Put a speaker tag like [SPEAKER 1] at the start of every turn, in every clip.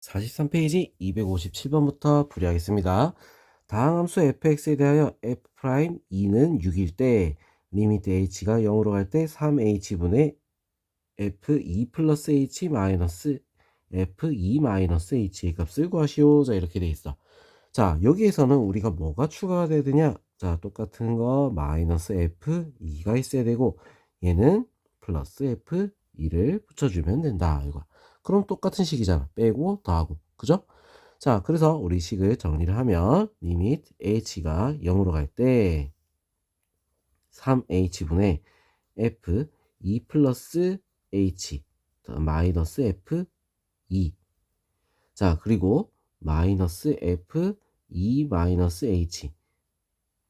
[SPEAKER 1] 43페이지 257번부터 풀이하겠습니다. 다항 함수 fx에 대하여 f'2는 6일 때 리미트 h가 0으로 갈 때 3h분의 f2 플러스 h 마이너스 f2 마이너스 h의 값을 구하시오. 자, 이렇게 돼 있어. 자, 여기에서는 우리가 뭐가 추가가 돼야 되냐? 자, 똑같은 거 마이너스 f2가 있어야 되고 얘는 플러스 f2를 붙여주면 된다. 이거. 그럼 똑같은 식이잖아. 빼고 더하고. 그죠? 자, 그래서 우리 식을 정리를 하면 리미트 h가 0으로 갈 때 3h분의 f2 플러스 h 마이너스 f2. 자, 그리고 마이너스 f2 마이너스 h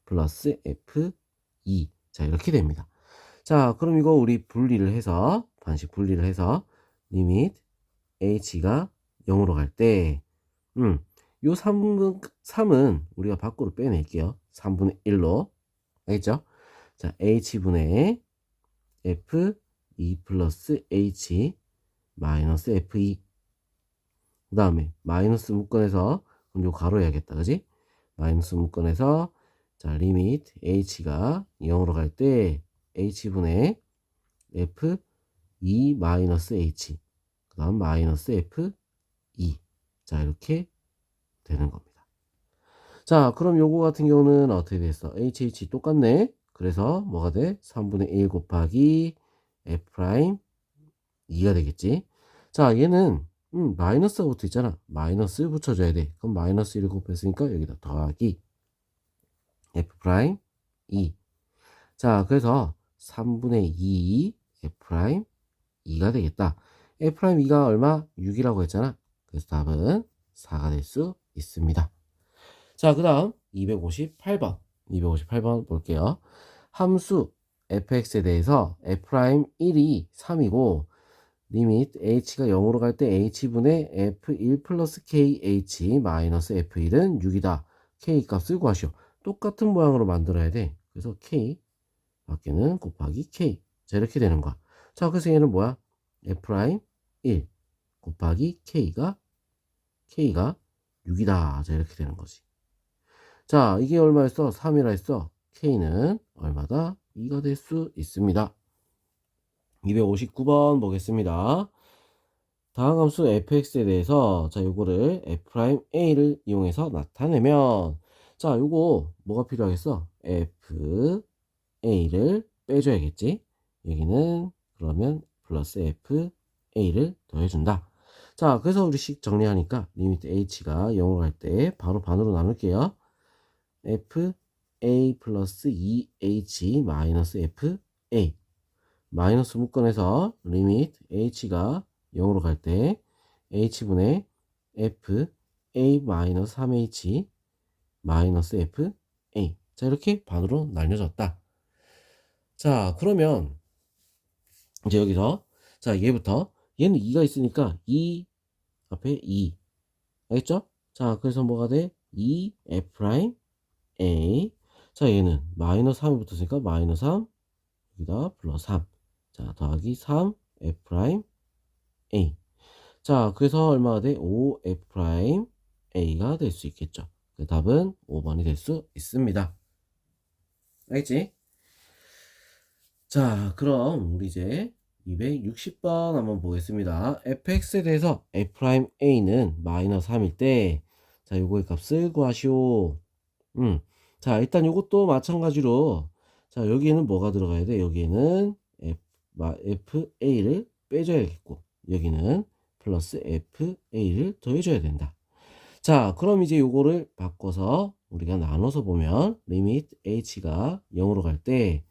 [SPEAKER 1] 플러스 f2. 자, 이렇게 됩니다. 자, 그럼 이거 우리 분리를 해서 반식 분리를 해서 리미트 h가 0으로 갈 때 요 3은 우리가 밖으로 빼낼게요. 3분의 1로. 알겠죠? 자, h분의 f2 플러스 h 마이너스 f2. 그 다음에 마이너스 묶어내서 그럼 요 가로 해야겠다. 그지? 마이너스 묶어내서 자, 리미트 h가 0으로 갈 때 h분의 f2 마이너스 h 그 다음 마이너스 f2. 자, 이렇게 되는 겁니다. 자, 그럼 요거 같은 경우는 어떻게 됐어? hh 똑같네. 그래서 뭐가 돼? 3분의 1 곱하기 f'2가 되겠지. 자, 얘는 마이너스가 붙어 있잖아. 마이너스 붙여줘야 돼. 그럼 마이너스 1을 곱했으니까 여기다 더하기 f'2. 자, 그래서 3분의 2 f'2가 되겠다. f'2가 얼마? 6이라고 했잖아. 그래서 답은 4가 될 수 있습니다. 자, 그 다음 258번. 258번 볼게요. 함수 fx에 대해서 f'1이 3이고 리미트 h가 0으로 갈 때 h분의 f1 플러스 kh 마이너스 f1은 6이다. k 값을 구하시오. 똑같은 모양으로 만들어야 돼. 그래서 k 밖에는 곱하기 k. 자, 이렇게 되는 거야. 자, 그래서 얘는 뭐야? f'1 곱하기 k가 6이다. 자, 이렇게 되는 거지. 자, 이게 얼마였어? 3이라 했어. k는 얼마다? 2가 될 수 있습니다. 259번 보겠습니다. 다음 함수 fx에 대해서 자, 요거를 f'a를 이용해서 나타내면 자, 요거 뭐가 필요하겠어? fa'를 빼줘야겠지. 여기는 그러면 플러스 fa'를 더해준다. 자, 그래서 우리 식 정리하니까 리미트 h가 0으로 갈 때 바로 반으로 나눌게요. fa 플러스 2h 마이너스 fa 마이너스 묶어내서 리미트 h가 0으로 갈 때 h분의 fa 마이너스 3h 마이너스 fa. 자, 이렇게 반으로 나뉘어졌다. 자, 그러면 이제 여기서 자, 얘부터 얘는 2가 있으니까 2 앞에 2 알겠죠? 자, 그래서 뭐가 돼? 2f' a. 자, 얘는 마이너스 3이 붙었으니까 마이너스 3 여기다 플러스 3. 자, 더하기 3 f' a. 자, 그래서 얼마가 돼? 5f' a가 될 수 있겠죠. 그 답은 5번이 될 수 있습니다. 알겠지? 자, 그럼 우리 이제 260번 한번 보겠습니다. fx에 대해서 f'a는 마이너스 3일 때 자, 요거의 값을 구하시오. 자, 일단 요것도 마찬가지로 자, 여기에는 뭐가 들어가야 돼? 여기에는 fa를 빼줘야겠고 여기는 플러스 fa를 더해줘야 된다. 자, 그럼 이제 요거를 바꿔서 우리가 나눠서 보면 리미트 h가 0으로 갈 때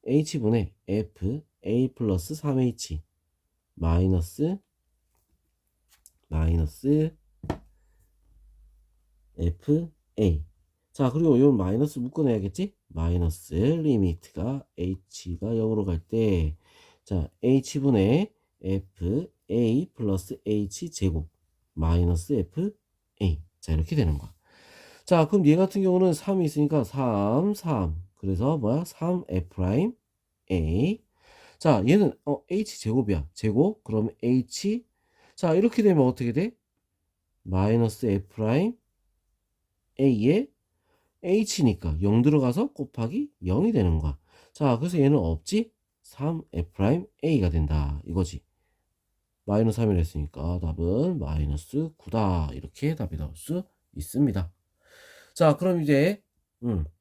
[SPEAKER 1] h분의 fa 플러스 3h 마이너스 fa. 자, 그리고 요 마이너스 묶어내야겠지? 마이너스 리미트가 h가 0으로 갈 때 자, h분의 fa 플러스 h 제곱 마이너스 fa. 자, 이렇게 되는 거야. 자, 그럼 얘 같은 경우는 3이 있으니까 3 그래서 뭐야? 3f' a. 자, 얘는 h 제곱이야. 제곱 그러면 h. 자, 이렇게 되면 어떻게 돼? 마이너스 F 프라임 A에 H니까 0 들어가서 곱하기 0이 되는 거야. 자, 그래서 얘는 없지? 3F 프라임 A가 된다. 이거지. 마이너스 3이라 했으니까 답은 마이너스 9다. 이렇게 답이 나올 수 있습니다. 자, 그럼 이제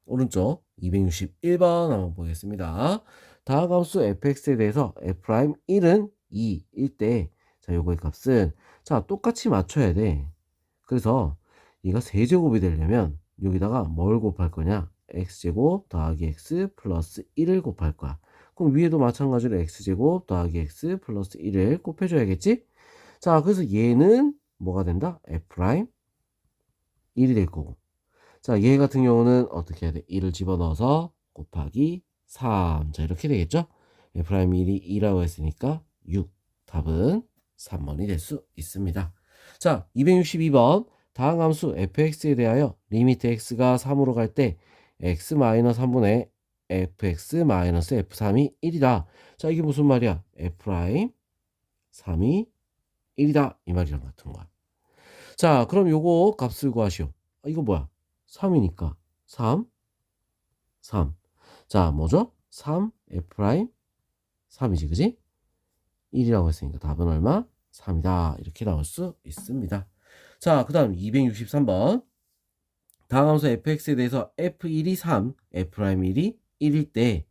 [SPEAKER 1] 오른쪽 261번 한번 보겠습니다. 다음 함수 fx에 대해서 f'1은 2일 때, 자, 요거의 값은, 자, 똑같이 맞춰야 돼. 그래서 얘가 세제곱이 되려면 여기다가 뭘 곱할 거냐? x제곱 더하기 x 플러스 1을 곱할 거야. 그럼 위에도 마찬가지로 x제곱 더하기 x 플러스 1을 곱해줘야겠지? 자, 그래서 얘는 뭐가 된다? f'1이 될 거고. 자, 얘 같은 경우는 어떻게 해야 돼? 1을 집어넣어서 곱하기 3. 자, 이렇게 되겠죠? F'1이 2라고 했으니까 6. 답은 3번이 될 수 있습니다. 자, 262번. 다음 함수 fx에 대하여 리미트 x가 3으로 갈 때 x-3분의 fx-f3이 1이다. 자, 이게 무슨 말이야? f'3이 1이다. 이 말이랑 같은 거야. 자, 그럼 요거 값을 구하시오. 이거 뭐야? 3이니까 3. 자, 뭐죠? 3 F' 3이지, 그지? 1이라고 했으니까 답은 얼마? 3이다. 이렇게 나올 수 있습니다. 자, 그 다음 263번. 다음 함수 fx에 대해서 f1이 3, f'1이 1일 때,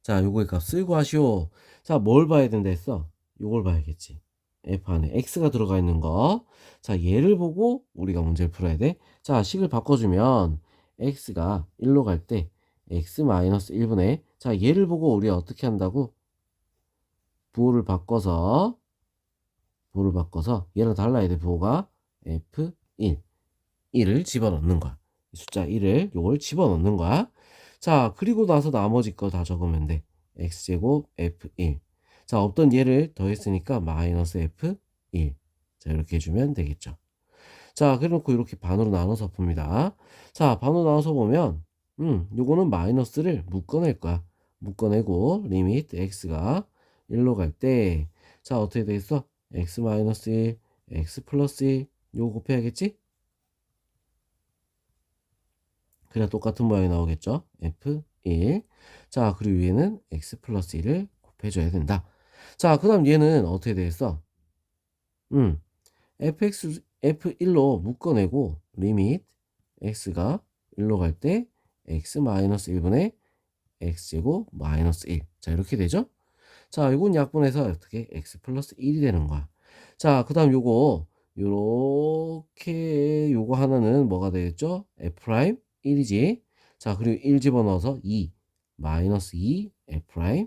[SPEAKER 1] 자, 요거의 값을 구하시오. 자, 뭘 봐야 된다 했어? 요걸 봐야겠지. f 안에 x가 들어가 있는 거. 자, 얘를 보고 우리가 문제를 풀어야 돼. 자, 식을 바꿔주면 x가 1로 갈 때 x-1분의, 자, 얘를 보고 우리가 어떻게 한다고? 부호를 바꿔서 얘랑 달라야 돼. 부호가 f1, 1을 집어넣는 거야. 숫자 1을 요걸 집어넣는 거야. 자, 그리고 나서 나머지 거 다 적으면 돼. x제곱 f1. 자, 없던 얘를 더했으니까 마이너스 f1. 자, 이렇게 해주면 되겠죠. 자, 그래놓고 이렇게 반으로 나눠서 풉니다. 자, 반으로 나눠서 보면 요거는 마이너스를 묶어낼 거야. 묶어내고 리미트 x가 1로 갈 때, 자, 어떻게 되겠어? x 마이너스 1, x 플러스 1 요거 곱해야겠지? 그래야 똑같은 모양이 나오겠죠? f1. 자, 그리고 위에는 x 플러스 1을 곱해줘야 된다. 자, 그 다음 얘는 어떻게 되겠어? f1로 묶어내고 리밋 x가 1로 갈 때 x 마이너스 1분의 x제곱 마이너스 1. 자, 이렇게 되죠? 자, 이건 약분해서 어떻게 x 플러스 1이 되는 거야. 자, 그 다음 요거 요렇게 요거 하나는 뭐가 되겠죠? f 프라임 1이지. 자, 그리고 1 집어넣어서 2 마이너스 2 f 프라임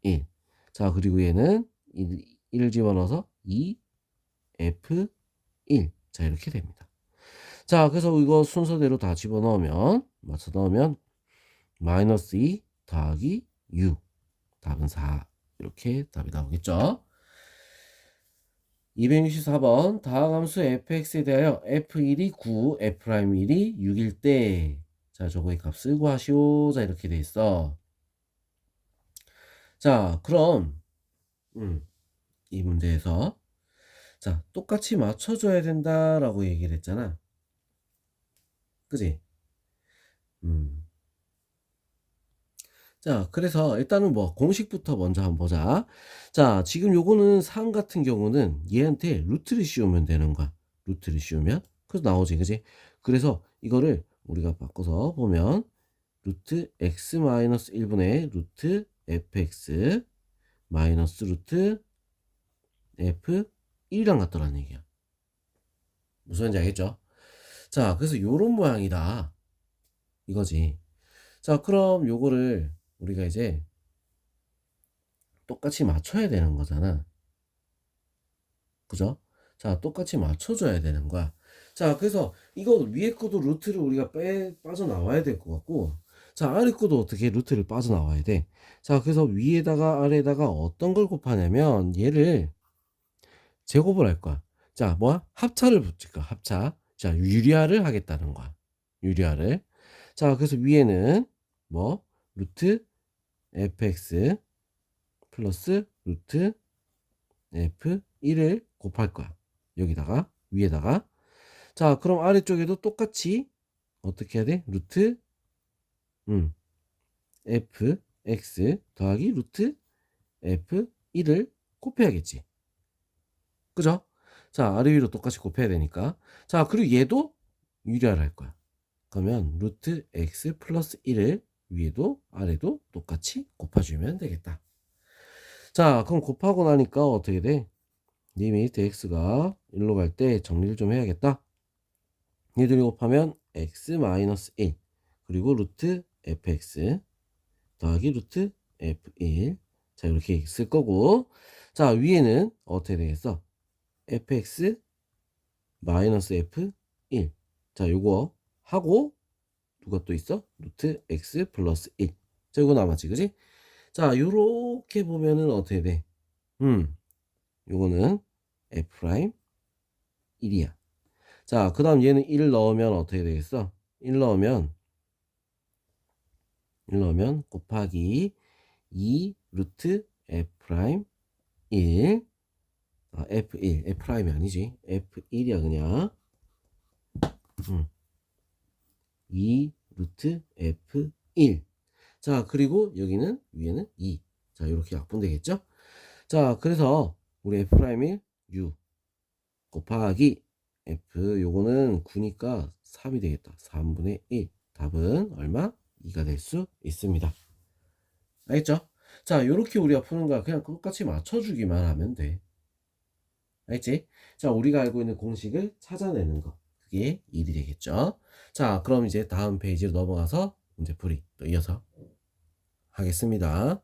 [SPEAKER 1] 1. 자, 그리고 얘는 1 집어넣어서 2 f 1. 자, 이렇게 됩니다. 자, 그래서 이거 순서대로 다 집어넣으면 맞춰 넣으면 마이너스 2 더하기 6. 답은 4. 이렇게 답이 나오겠죠. 264번 다음 함수 fx에 대하여 f1이 9, f'1이 6일 때, 자, 저거의 값을 구하시오. 자, 이렇게 돼 있어. 자, 그럼 이 문제에서 자, 똑같이 맞춰줘야 된다라고 얘기를 했잖아. 그지? 자, 그래서 일단은 뭐 공식부터 먼저 한번 보자. 자, 지금 요거는 3 같은 경우는 얘한테 루트를 씌우면 되는 거야. 루트를 씌우면 그래서 나오지, 그지? 그래서 이거를 우리가 바꿔서 보면 루트 x 마이너스 1분의 루트 fx 마이너스 루트 f1이랑 같더라는 얘기야. 무슨 말인지 알겠죠? 자, 그래서 요런 모양이다 이거지. 자, 그럼 요거를 우리가 이제 똑같이 맞춰야 되는 거잖아. 그죠? 자, 똑같이 맞춰줘야 되는 거야. 자, 그래서 이거 위에 것도 루트를 우리가 빠져나와야 될 것 같고, 자, 아래 것도 어떻게 루트를 빠져나와야 돼. 자, 그래서 위에다가 아래에다가 어떤 걸 곱하냐면 얘를 제곱을 할 거야. 자, 뭐야? 합차를 붙일 거야. 합차. 자, 유리화를 하겠다는 거야. 유리화를. 자, 그래서 위에는 뭐? 루트 fx 플러스 루트 f1을 곱할 거야. 여기다가 위에다가. 자, 그럼 아래쪽에도 똑같이 어떻게 해야 돼? 루트 fx 더하기 루트 f1을 곱해야겠지. 그죠? 자, 아래 위로 똑같이 곱해야 되니까. 자, 그리고 얘도 유리화를 할 거야. 그러면 루트 x 플러스 1을 위에도 아래도 똑같이 곱해주면 되겠다. 자, 그럼 곱하고 나니까 어떻게 돼? 리미트 x가 1로 갈 때 정리를 좀 해야겠다. 얘들이 곱하면 x 마이너스 1 그리고 루트 fx 더하기 루트 f1. 자, 이렇게 쓸 거고. 자, 위에는 어떻게 되겠어? fx 마이너스 f1. 자, 요거 하고 누가 또 있어? 루트 x 플러스 1. 자, 이거 남았지, 그지? 자, 요렇게 보면은 어떻게 돼? 요거는 f 프라임 1이야. 자, 그 다음 얘는 1 넣으면 어떻게 되겠어? 1 넣으면 곱하기 2 루트 f 프라임 1. f1, f 프라임이 아니지. f1이야, 그냥. 2 루트 f1. 자, 그리고 여기는 위에는 2. 자, 이렇게 약분되겠죠? 자, 그래서 우리 f 프라임 1 u 곱하기 f 요거는 9니까 3이 되겠다. 3분의 1. 답은 얼마? 2가 될 수 있습니다. 알겠죠? 자, 요렇게 우리가 푸는 거야. 그냥 똑같이 맞춰주기만 하면 돼. 알겠지? 자, 우리가 알고 있는 공식을 찾아내는 거. 그게 일이 되겠죠? 자, 그럼 이제 다음 페이지로 넘어가서 문제풀이 또 이어서 하겠습니다.